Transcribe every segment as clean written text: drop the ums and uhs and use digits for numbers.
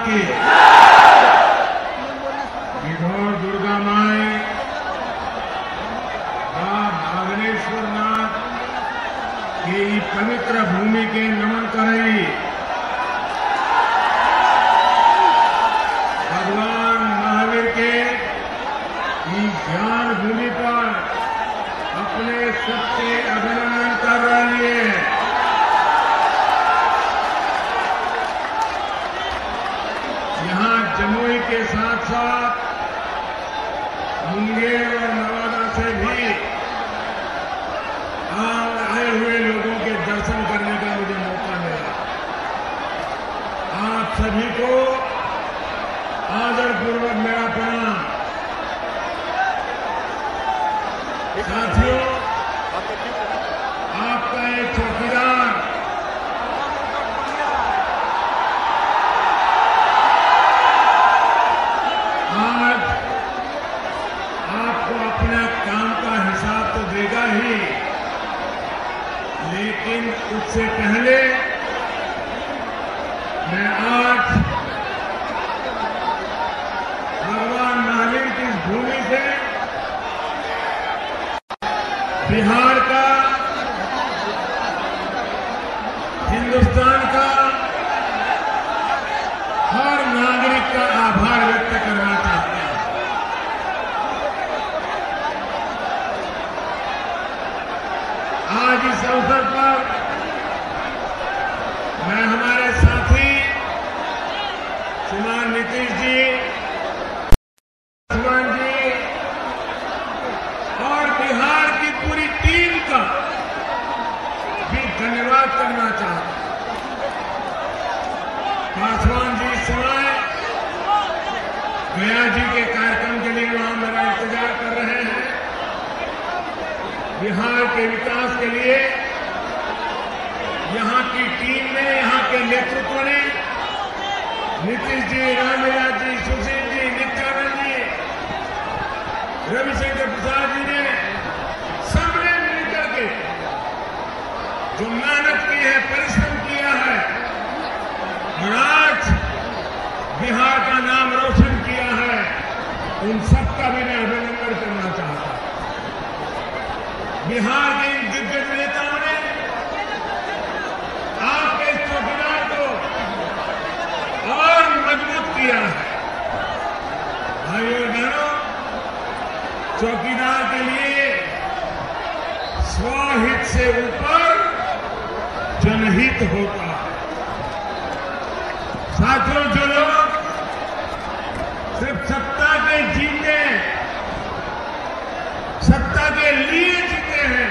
की। इधर दुर्गा माई नागेश्वरनाथ के ई पवित्र भूमि के नमन करई। भगवान महावीर के ई ज्ञान भूमि पर अपने सबसे अभिनंदन कर रही है। यहाँ जमुई के साथ साथ मुंगेर और नवादा से भी आए हुए लोगों के दर्शन करने का मुझे मौका मिला। आप सभी को आदरपूर्वक मेरा प्रणाम। साथियों, आपका एक चौकीदार आज आपको अपने काम का हिसाब तो देगा ही, लेकिन उससे पहले मैं आज भगवान महावीर की इस भूमि से बिहार का, हिंदुस्तान का हर नागरिक का आभार व्यक्त करना चाहता हूं। आज इस अवसर पर मैं हमारे साथी श्रीमान नीतीश जी, श्रीमान जी और बिहार की पूरी टीम का भी धन्यवाद करना चाहता हूं। पासवान जी इस समय गया जी के कार्यक्रम के लिए वहां मेरा इंतजार कर रहे हैं। बिहार के विकास के लिए यहां की टीम ने, यहां के नेतृत्व ने, नीतीश जी, रामलीला जी, सुशील जी, नित्यानंद जी, रविशंकर प्रसाद जी ने सबने मिलकर के जो मेहनत की है, परिश्रम किया है और आज बिहार का नाम रोशन किया है, उन सबका भी मैं अभिनंदन करना चाहता हूं। बिहार के इन दिग्गज नेताओं ने आपके इस चौकीदार को और मजबूत किया है। भाइयों और बहनों, चौकीदार के लिए स्वहित से ऊपर जनहित होता है। साथियों, जो लोग सिर्फ सत्ता के जीते, सत्ता के लिए जीते हैं,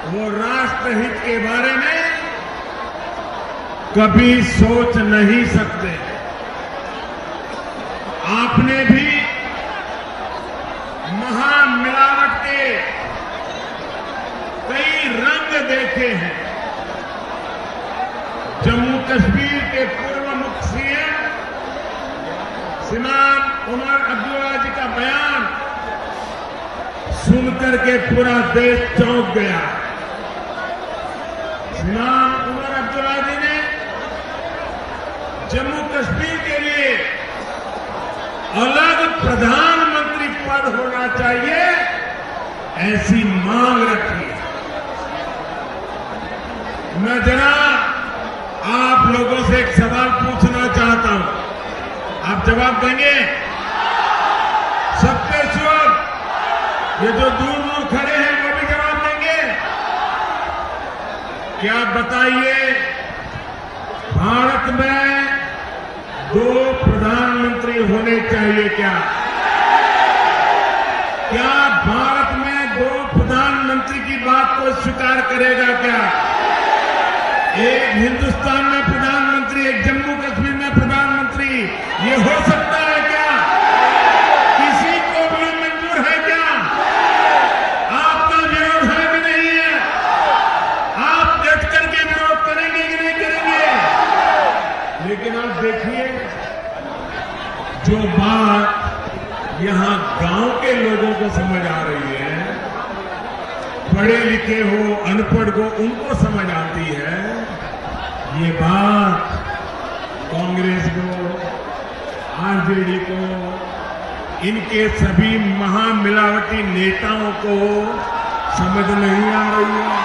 वो राष्ट्रहित के बारे में कभी सोच नहीं सकते। आपने भी महामिलावट के कई रंग देखे हैं। जम्मू कश्मीर के पूर्व मुख्य सीएम श्रीमान उमर अब्दुल्ला जी का बयान सुनकर के पूरा देश चौंक गया। श्रीमान उमर अब्दुल्ला जी ने जम्मू कश्मीर के लिए अलग प्रधानमंत्री पद होना चाहिए, ऐसी मांग रखी। मैं जनाब आप लोगों से एक सवाल पूछना चाहता हूं, आप जवाब देंगे? सबके शुभ, ये जो दूर दूर खड़े हैं वो भी जवाब देंगे? क्या बताइए, भारत में 2 प्रधानमंत्री होने चाहिए क्या? क्या भारत में 2 प्रधानमंत्री की बात को स्वीकार करेगा क्या? एक हिंदुस्तान में प्रधानमंत्री, एक जम्मू कश्मीर में प्रधानमंत्री, ये हो सकता है क्या? किसी को भी मंजूर है क्या? आपका विरोध है कि नहीं है? आप डट करके विरोध करेंगे कि नहीं करेंगे? लेकिन आप देखिए, जो बात यहां गांव के लोगों को समझ आ रही है, पढ़े लिखे हो, अनपढ़ को उनको समझ आती है, ये बात कांग्रेस आरजेडी को, इनके सभी महामिलावटी नेताओं को समझ नहीं आ रही है।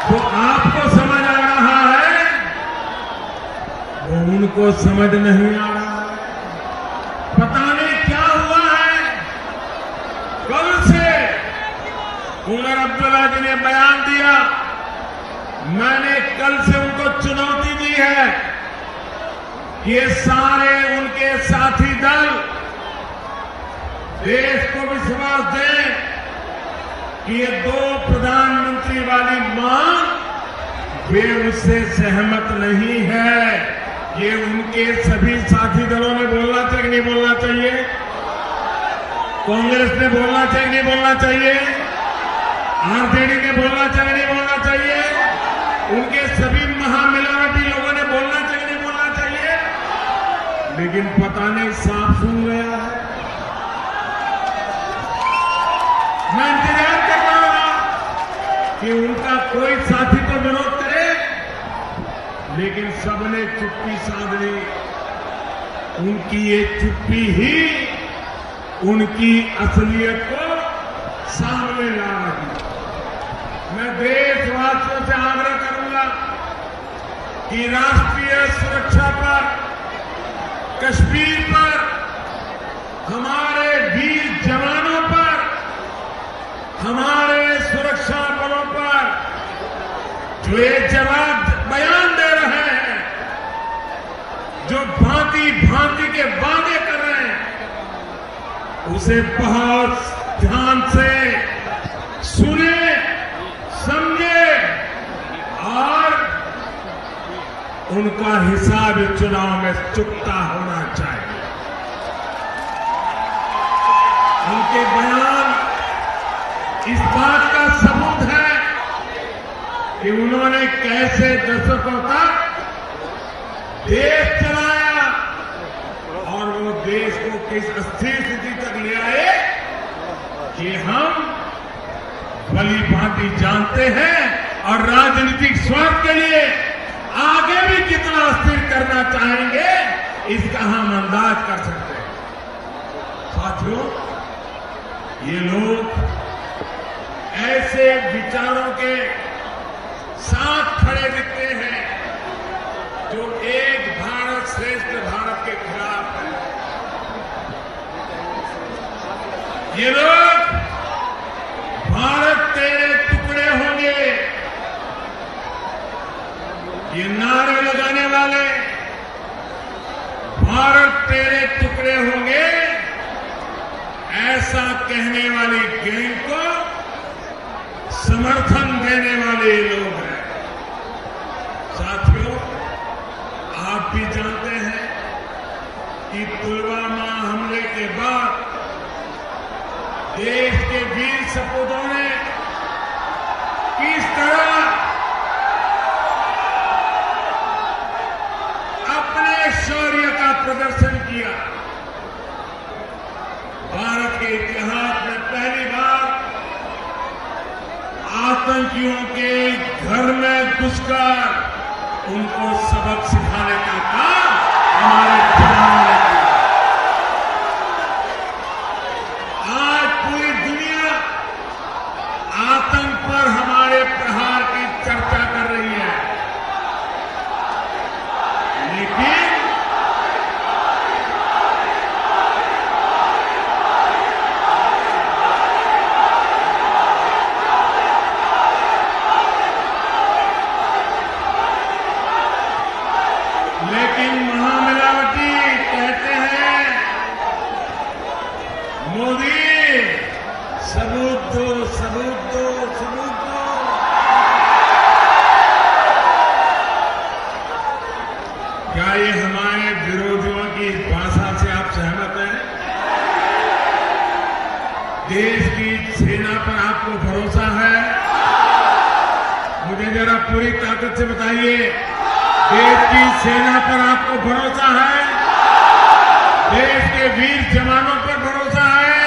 तो आपको समझ आ रहा है, वो उनको समझ नहीं आ रहा है। पता नहीं क्या हुआ है। कल से उमर अब्दुल्ला जी ने बयान दिया, मैंने कल से उनको चुनौती दी है कि ये सारे उनके साथी दल देश को विश्वास दें कि ये 2 प्रधानमंत्री वाली मांग वे उससे सहमत नहीं है। ये उनके सभी साथी दलों ने बोलना चाहिए, नहीं बोलना चाहिए? कांग्रेस ने बोलना चाहिए, नहीं बोलना चाहिए? आरजेडी ने बोलना चाहिए, नहीं बोलना चाहिए? उनके सभी महामिलावटी लोगों ने बोलना चाहिए, नहीं बोलना चाहिए? लेकिन पता नहीं साफ सुन गया है। मैं इंतजार कर रहा हूं कि उनका कोई साथी तो विरोध करे, लेकिन सबने चुप्पी साध ली। उनकी ये चुप्पी ही उनकी असलियत को सामने ला रही। मैं देशवासियों से आग्रह करूंगा कि राष्ट्रीय सुरक्षा पर, कश्मीर पर, हमारे वीर जवानों पर, हमारे सुरक्षा बलों पर जो ये जवाब बयान दे रहे हैं, जो भांति भांति के वादे कर रहे हैं, उसे बहुत ध्यान से सुने, समझे और उनका हिसाब चुनाव में चुकता होना चाहिए। उनके बयान इस बात का सबूत है कि उन्होंने कैसे दशकों तक देश चलाया और वो देश को किस अस्थिर स्थिति तक ले आए कि हम भली भांति जानते हैं, और राजनीतिक स्वार्थ के लिए आगे भी कितना अस्थिर करना चाहेंगे इसका हम अंदाज कर सकते हैं। साथियों, ये लोग ऐसे विचारों के साथ खड़े दिखते हैं जो एक भारत श्रेष्ठ भारत के खिलाफ है। ये लोग भारत तेरे टुकड़े होंगे, ये नारे लगाने वाले भारत तेरे टुकड़े होंगे ऐसा कहने वाली गैंग को समर्थन देने वाले लोग हैं। साथियों, आप भी जानते हैं कि पुलवामा हमले के बाद देश के वीर सपूतों ने किस तरह अपने शौर्य का प्रदर्शन किया। भारत के इतिहास में पहली बार आतंकियों के घर में घुसकर उनको सबक सिखाने का काम हमारे जवानों ने किया। आज पूरी दुनिया आतंक पर हमारे प्रहार की चर्चा कर रही है, लेकिन महामिलावटी कहते हैं मोदी सबूत दो, सबूत दो, सबूत दो। क्या ये हमारे विरोधियों की इस भाषा से आप सहमत हैं? देश की सेना पर आपको भरोसा है? मुझे जरा पूरी ताकत से बताइए, देश की सेना पर आपको भरोसा है? देश के वीर जवानों पर भरोसा है?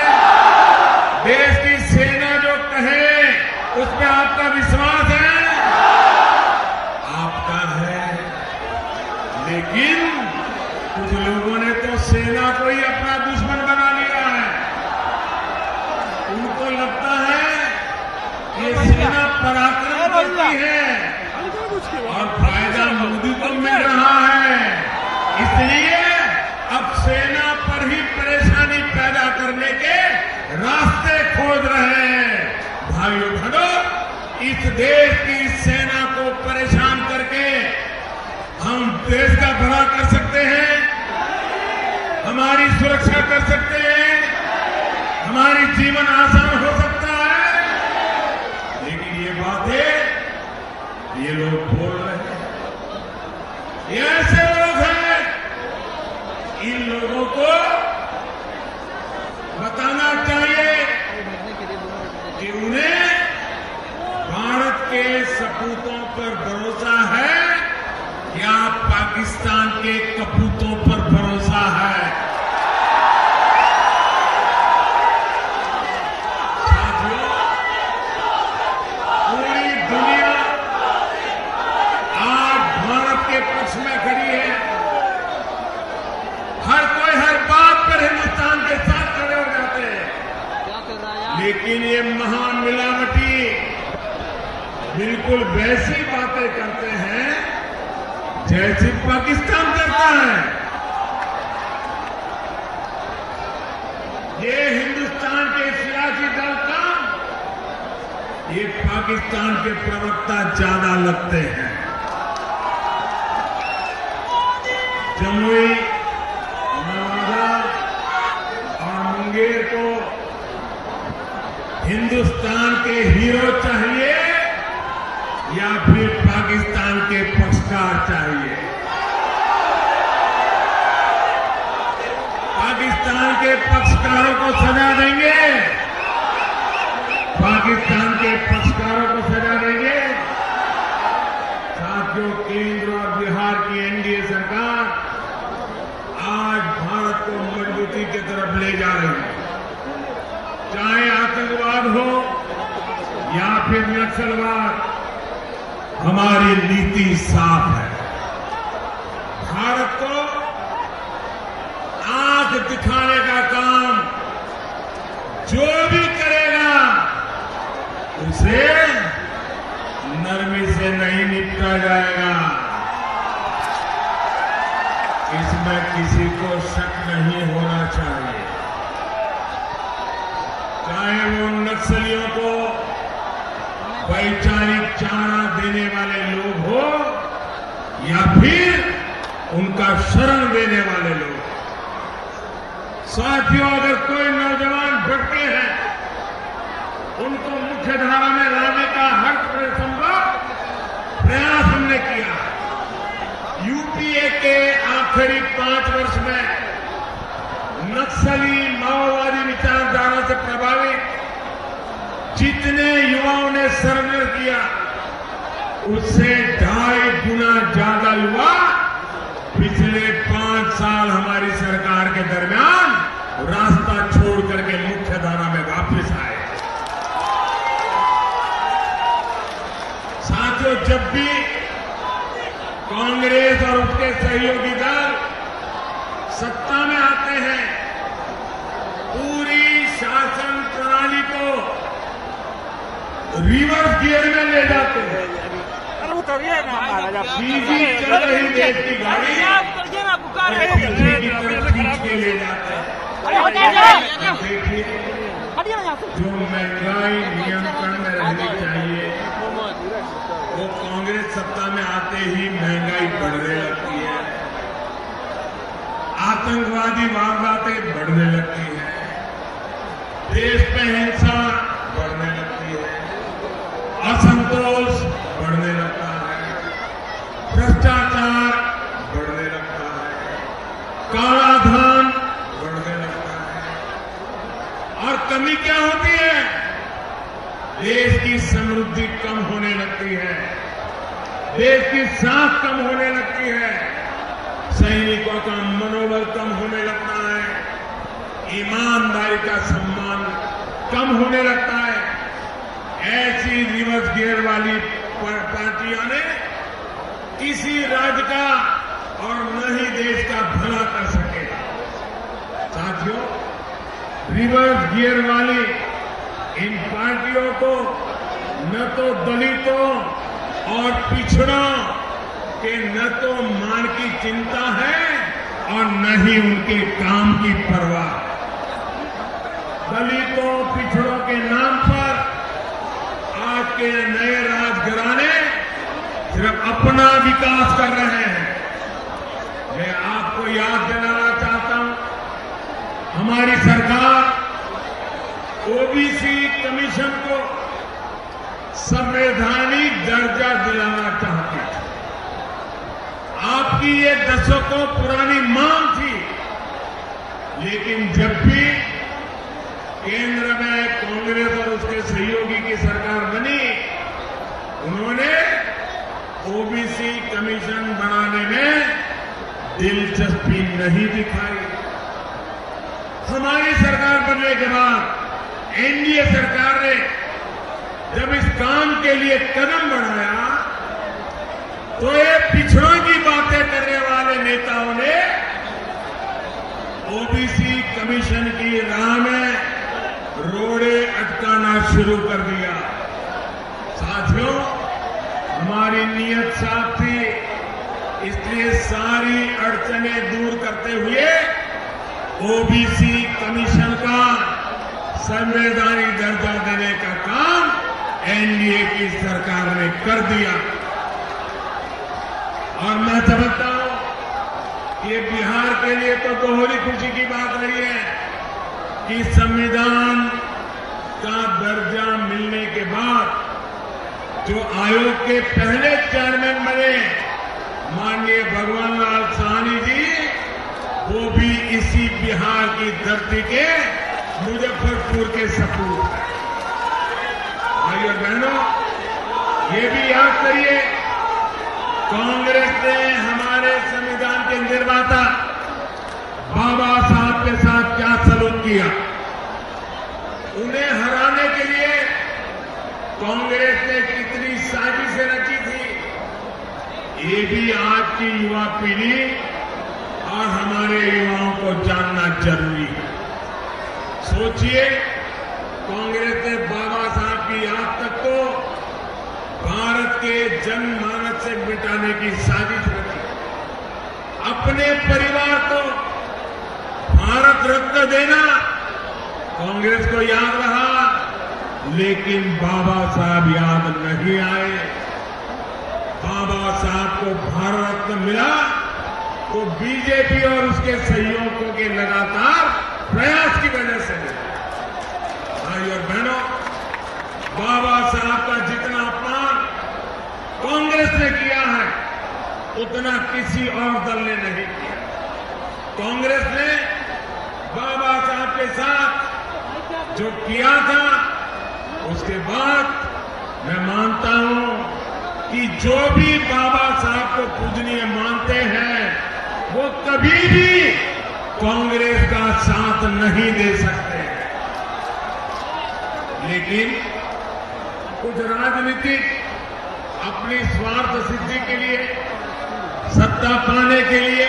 देश की सेना जो कहे उसमें आपका विश्वास है? आपका है, लेकिन इसलिए अब सेना पर ही परेशानी पैदा करने के रास्ते खोज रहे हैं। भाइयों बहनों, इस देश की सेना को परेशान करके हम देश का भला कर सकते हैं, हमारी सुरक्षा कर सकते हैं, हमारी जीवन आसान हो सकता है। लेकिन ये बातें ये लोग बोल रहे हैं, ये ऐसे लोग हैं, इन लोगों को बताना चाहिए कि उन्हें भारत के सपूतों पर भरोसा है या पाकिस्तान के कपूतों पर भरोसा है। साथियों, पूरी दुनिया आज भारत के पक्ष में खड़ी है। हर कोई हर बात पर हिंदुस्तान के साथ खड़े हो जाते हैं, लेकिन ये महान मिलावटी बिल्कुल वैसी बातें करते हैं जैसे पाकिस्तान करता है। ये हिंदुस्तान के सियासी दल का ये पाकिस्तान के प्रवक्ता ज्यादा लगते हैं। जमुई, नवादा और मुंगेर को हिंदुस्तान के हीरो चाहिए या फिर पाकिस्तान के पक्षकार चाहिए? पाकिस्तान के पक्षकारों को सजा देंगे, पाकिस्तान के पक्षकारों को सजा देंगे। साथियों, केंद्र और बिहार की एनडीए सरकार आज भारत को मजबूती की तरफ ले जा रही है। चाहे आतंकवाद हो या फिर नक्सलवाद, हमारी नीति साफ है। भारत को आंख दिखाने का काम जो भी करेगा उसे नरमी से नहीं निपटा जाएगा। इसमें किसी को शक नहीं होना चाहिए। चाहे वो नक्सलियों को वैचारिक चारा देने वाले लोग हो या फिर उनका शरण देने वाले लोग। साथियों, अगर कोई नौजवान भटके हैं, उनको मुख्यधारा में लाने का हर संभव प्रयास हमने किया। यूपीए के आखिरी 5 वर्ष में नक्सली माओवादी विचारधारा से प्रभावित जितने युवाओं ने सरेंडर किया, उससे 2.5 गुना ज्यादा युवा पिछले 5 साल हमारी सरकार के दरमियान रास्ता छोड़ करके मुख्यधारा में वापस आए। साथियों, जब भी कांग्रेस और उसके सहयोगी दल सत्ता में आते हैं, पूरी शासन प्रणाली को रिवर्स गियर में ले जाते हैं। सीधी चल रही देश की गाड़ी पीछे की तरफ खींच के ले जाते हैं। देखिए, जो महंगाई नियंत्रण में रहनी चाहिए वो कांग्रेस सत्ता में आते ही महंगाई बढ़ने लगती है, आतंकवादी वारदातें बढ़ने लगती है, देश पे हिंसा बढ़ने लगती है, असंतोष बढ़ने लगता है, भ्रष्टाचार बढ़ने लगता है, कालाधन बढ़ने लगता है। और कमी क्या होती है? देश की समृद्धि कम होने लगती है, देश की साख कम होने लगती है, सैनिकों का मनोबल कम होने लगता है, ईमानदारी का सम्मान कम होने लगता है। ऐसी रिवर्स गियर वाली पार्टियां ने किसी राज्य का और न ही देश का भला कर सके। साथियों, रिवर्स गियर वाली इन पार्टियों को न तो दलितों और पिछड़ों के न तो मान की चिंता है और न ही उनके काम की परवाह। दलितों पिछड़ों के नाम पर आज के नए राजघराने सिर्फ अपना विकास कर रहे हैं। मैं आपको याद दिलाना चाहता हूं, हमारी सरकार ओबीसी कमीशन को संवैधानिक दर्जा दिलाना चाहती थी। आपकी ये दशकों पुरानी मांग थी, लेकिन जब भी केंद्र में कांग्रेस और उसके सहयोगी की सरकार बनी, उन्होंने ओबीसी कमीशन बनाने में दिलचस्पी नहीं दिखाई। हमारी सरकार बनने के बाद एनडीए सरकार ने जब इस काम के लिए कदम बढ़ाया, तो ये पिछड़ों की बातें करने वाले नेताओं ने ओबीसी कमीशन की राह में रोड़े अटकाना शुरू कर दिया। साथियों, हमारी नीयत साफ थी, इसलिए सारी अड़चनें दूर करते हुए ओबीसी कमीशन का संवैधानिक दर्जा देने का काम एनडीए की सरकार ने कर दिया। और मैं समझता हूं ये बिहार के लिए तो दोहरी खुशी की बात नहीं है कि संविधान का दर्जा मिलने के बाद जो आयोग के पहले चेयरमैन बने माननीय भगवान लाल साहनी जी, वो भी इसी बिहार की धरती के मुजफ्फरपुर के सपूत हैं। भाई और बहनों, ये भी याद करिए, कांग्रेस ने हमारे संविधान के निर्माता बाबा साहब के साथ क्या सलूक किया। उन्हें हराने के लिए कांग्रेस ने कितनी साजिशें रची थी, ये भी आज की युवा पीढ़ी और हमारे युवाओं को जानना जरूरी है। सोचिए, कांग्रेस ने बाबा साहब की याद तक को भारत के जनमानस से मिटाने की साजिश रची। अपने परिवार को भारत रत्न देना कांग्रेस को याद रहा, लेकिन बाबा साहब याद नहीं आए। बाबा साहब को भारत रत्न मिला तो बीजेपी और उसके सहयोगियों के लगातार प्रयास की वजह से मिला। भाई और बहनों, बाबा साहब का जितना अपमान कांग्रेस ने किया है, उतना किसी और दल ने नहीं किया। कांग्रेस ने बाबा साहब के साथ जो किया था, उसके बाद मैं मानता हूं कि जो भी बाबा साहब को पूजनीय मानते हैं, वो कभी भी कांग्रेस का साथ नहीं दे सकते। लेकिन कुछ राजनीतिक अपनी स्वार्थ सिद्धि के लिए, सत्ता पाने के लिए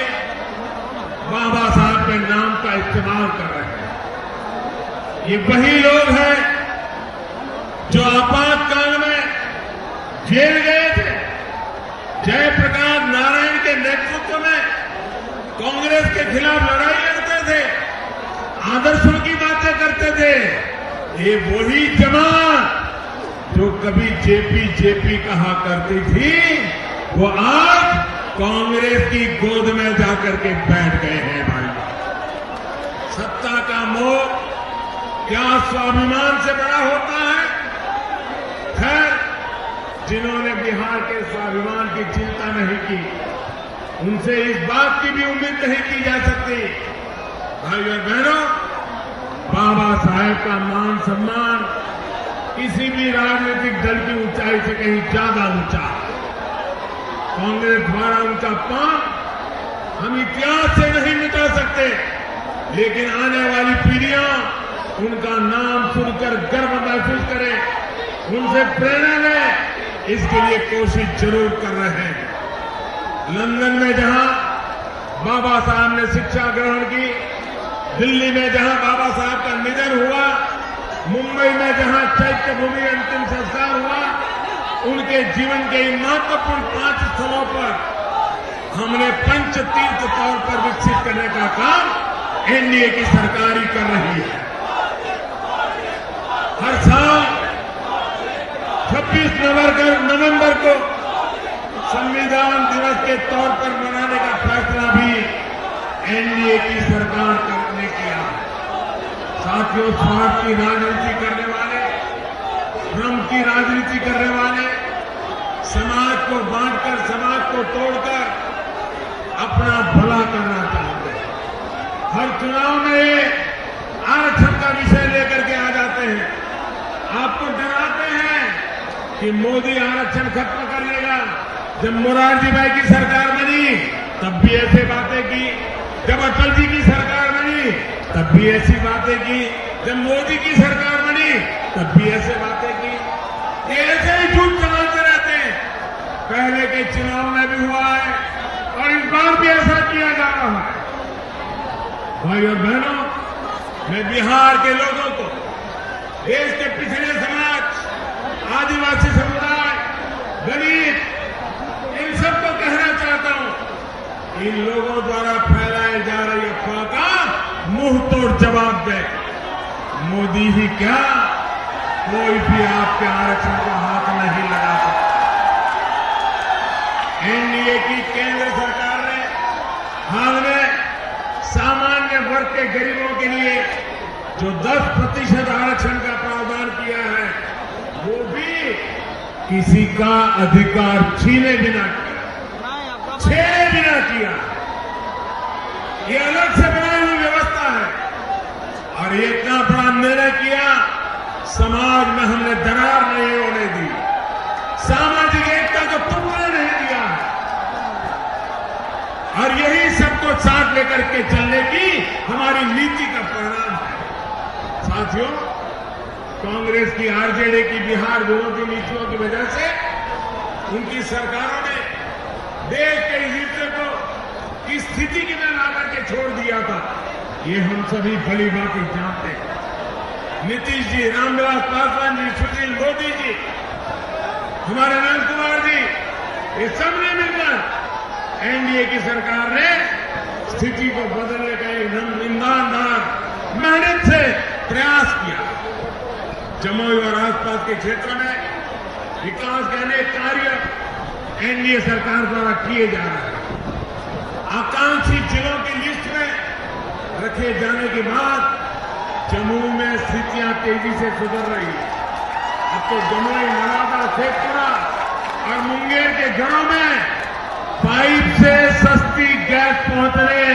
बाबा साहब के नाम का इस्तेमाल कर रहे हैं। ये वही लोग हैं जो आपातकाल में जेल गए थे। जयप्रकाश नारायण के नेतृत्व में कांग्रेस के खिलाफ लड़ाई लड़ते थे, आदर्शों की बातें करते थे। ये वही जमात जो कभी जेपी कहा करती थी, वो आज कांग्रेस की गोद में जाकर के बैठ गए हैं। भाई, सत्ता का मोह क्या स्वाभिमान से बड़ा होता है? खैर, जिन्होंने बिहार के स्वाभिमान की चिंता नहीं की, उनसे इस बात की भी उम्मीद नहीं की जा सकती। भाई और बहनों, बाबा साहेब का मान सम्मान किसी भी राजनीतिक दल की ऊंचाई से कहीं ज्यादा ऊंचा है। कांग्रेस द्वारा उनका अपमान हम इतिहास से नहीं मिटा सकते, लेकिन आने वाली पीढ़ियां उनका नाम सुनकर गर्व महसूस करें, उनसे प्रेरणा लें, इसके लिए कोशिश जरूर कर रहे हैं। लंदन में जहां बाबा साहब ने शिक्षा ग्रहण की, दिल्ली में जहां बाबा साहब का निधन हुआ, मुंबई में जहां चैत्य भूमि अंतिम संस्कार हुआ, उनके जीवन के इन महत्वपूर्ण 5 स्थलों पर हमने पंच तीर्थ तौर पर विकसित करने का काम एनडीए की सरकार ही कर रही है। हर साल 26 नवंबर को संविधान दिवस के तौर पर मनाने का फैसला भी एनडीए की सरकार ने किया। साथियों, स्वार्थ की राजनीति करने वाले, भ्रम की राजनीति करने वाले, समाज को बांटकर, समाज को तोड़कर अपना भला करना चाहते हैं। हर चुनाव में आरक्षण का विषय लेकर के आ जाते हैं। आपको डराते हैं कि मोदी आरक्षण खत्म कर लेगा। जब मोरारजी भाई की सरकार बनी तब भी ऐसे बातें की, जब अटल जी की सरकार बनी तब भी ऐसी बातें की, जब मोदी की सरकार बनी तब भी ऐसे बातें की। ये ऐसे ही झूठ चलाते रहते हैं। पहले के चुनाव में भी हुआ है और इस बार भी ऐसा किया जा रहा है। भाई और बहनों, मैं बिहार के लोगों को, देश के पिछड़े समाज, आदिवासी समुदाय, गरीब, इन सबको कहना चाहता हूं, इन लोगों द्वारा फैलाई जा रही अफवाह का मुंह तोड़ जवाब दे। मोदी ही क्या, कोई भी आपके आरक्षण को हाथ नहीं लगा सकता। एनडीए की केंद्र सरकार ने हाल में सामान्य वर्ग के गरीबों के लिए जो 10% आरक्षण का प्रावधान किया है, वो भी किसी का अधिकार छीने बिना किया, छेड़े बिना किया। ये अलग से बनाई हुई व्यवस्था है और ये इतना बड़ा निर्णय किया, समाज में हमने दरार नहीं होने दी, सामाजिक एकता को टुकड़ा नहीं दिया और यही सबको साथ लेकर के चलने की हमारी नीति का परिणाम है। साथियों, कांग्रेस की, आरजेडी की बिहार विरोधी नीतियों की वजह से उनकी सरकारों ने देश के इस हिस्से को की स्थिति की में ला करके छोड़ दिया था। ये हम सभी भली भांति जानते हैं। नीतीश जी, रामविलास पासवान जी, सुशील मोदी जी, हमारे नंद कुमार जी, ये सबने मिलकर एनडीए की सरकार ने स्थिति को बदलने का एक ईमानदार मेहनत से प्रयास किया। जमुई और आसपास के क्षेत्र में विकास के अनेक कार्य एनडीए सरकार द्वारा किए जा रहे हैं। आकांक्षी जिलों की लिस्ट में रखे जाने के बाद जम्मू में स्थितियां तेजी से सुधर रही है। अब तो जमुई, नवादा, शेखपुरा और मुंगेर के घरों में पाइप से सस्ती गैस पहुंचने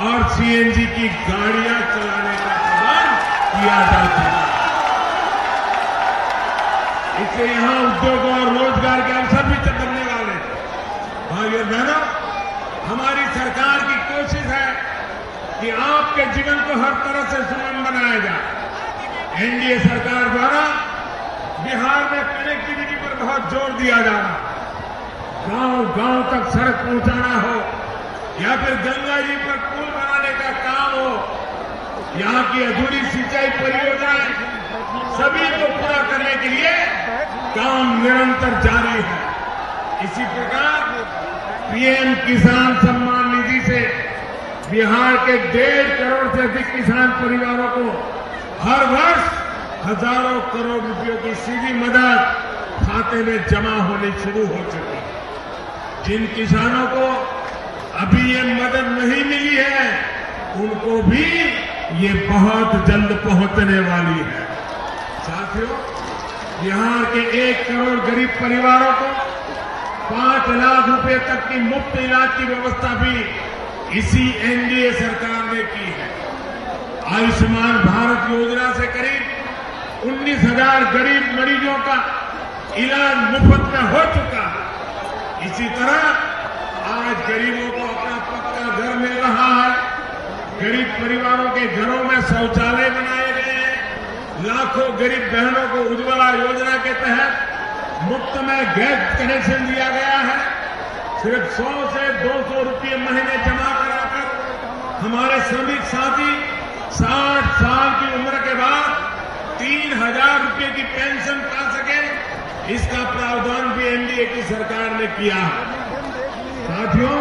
और सीएनजी की गाड़ियां चलाने का प्रबंध किया जा चुका है। इससे यहां उद्योग और रोजगार के अवसर भी बनने वाले हैं। भाइयों बहनों, हमारी सरकार की कोशिश है कि आपके जीवन को हर तरह से सुगम बनाया जाए। एनडीए सरकार द्वारा बिहार में कनेक्टिविटी पर बहुत जोर दिया जा रहा है। गांव-गांव तक सड़क पहुंचाना हो या फिर गंगा जी पर पुल बनाने का काम हो, यहां की अधूरी सिंचाई परियोजनाएं, सभी को पूरा करने के लिए काम निरंतर जारी है। इसी प्रकार पीएम किसान सम्मान निधि से बिहार के 1.5 करोड़ से अधिक किसान परिवारों को हर वर्ष हजारों करोड़ रुपयों की सीधी मदद खाते में जमा होनी शुरू हो चुकी है। जिन किसानों को अभी ये मदद नहीं मिली है, उनको भी ये बहुत जल्द पहुंचने वाली है। साथियों, बिहार के 1 करोड़ गरीब परिवारों को 5 लाख रुपए तक की मुफ्त इलाज की व्यवस्था भी इसी एनडीए सरकार ने की है। आयुष्मान भारत योजना से करीब 19,000 गरीब मरीजों का इलाज मुफ्त में हो चुका है। इसी तरह आज गरीबों को अपना पक्का घर मिल रहा है। गरीब परिवारों के घरों में शौचालय बनाए गए हैं। लाखों गरीब बहनों को उज्ज्वला योजना के तहत मुफ्त में गैस कनेक्शन दिया गया है। सिर्फ 100 से 200 रुपये महीने जमा कराकर हमारे श्रमिक साथी 60 साल की उम्र के बाद 3,000 रुपये की पेंशन पा सके, इसका प्रावधान भी एनडीए की सरकार ने किया है। साथियों,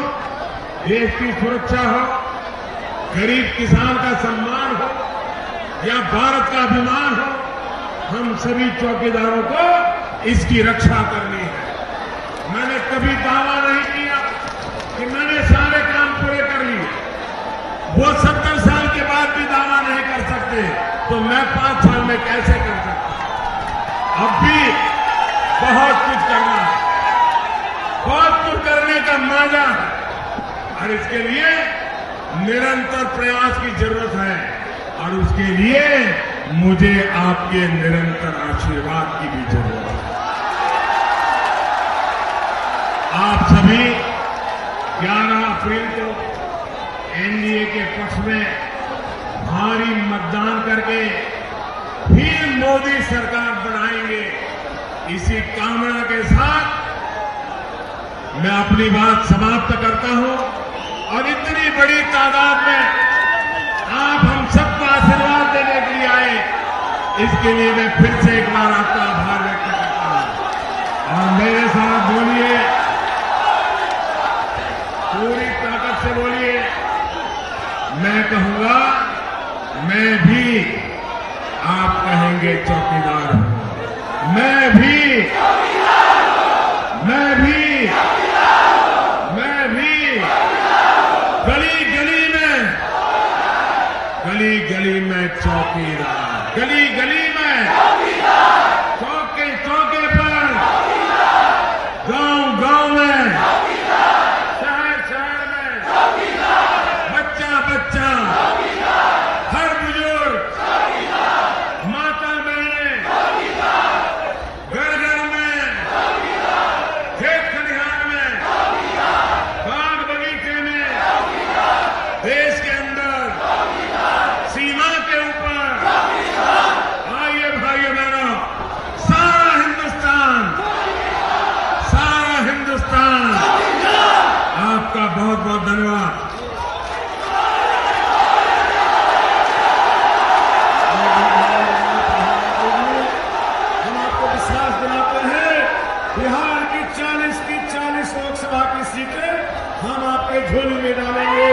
देश की सुरक्षा हो, गरीब किसान का सम्मान हो या भारत का अभिमान हो, हम सभी चौकीदारों को इसकी रक्षा करनी है। मैंने कभी दावा नहीं किया कि मैंने सारे काम पूरे कर लिए। वो 70 साल के बाद भी दावा नहीं कर सकते, तो मैं 5 साल में कैसे कर सकता? अब भी बहुत कुछ करना है, बहुत कुछ करने का मजा है, और इसके लिए निरंतर प्रयास की जरूरत है, और उसके लिए मुझे आपके निरंतर आशीर्वाद की भी जरूरत है। आप सभी 11 अप्रैल को एनडीए के पक्ष में भारी मतदान करके फिर मोदी सरकार बनाएंगे, इसी कामना के साथ मैं अपनी बात समाप्त करता हूं। और इतनी बड़ी तादाद में आप हम सबको आशीर्वाद देने के लिए आए, इसके लिए मैं फिर से एक बार आपका आभार व्यक्त करता हूं। और मेरे साथ बोलिए, पूरी ताकत से बोलिए, मैं कहूंगा, मैं भी, आप कहेंगे चौकीदार हूं, मैं भी, मैं भी, मैं भी, गली गली में, गली गली में चौकीदार, गली गली में, चौके चौके पर, गांव गांव में, शहर शहर में, बच्चा बच्चा, हर बुजुर्ग, माता बहनें, घर घर में, खेत खलिहान में, बाग बगीचे में, देश के अंदर, सीमा के ऊपर, आइए भाइयों बहनों, सारा हिंदुस्तान, सारा हिंदुस्तान, आपका बहुत बहुत धन्यवाद। हम आपको विश्वास दिलाते हैं, बिहार की 40 लोकसभा की सीटें हम आपके झोली में डालेंगे।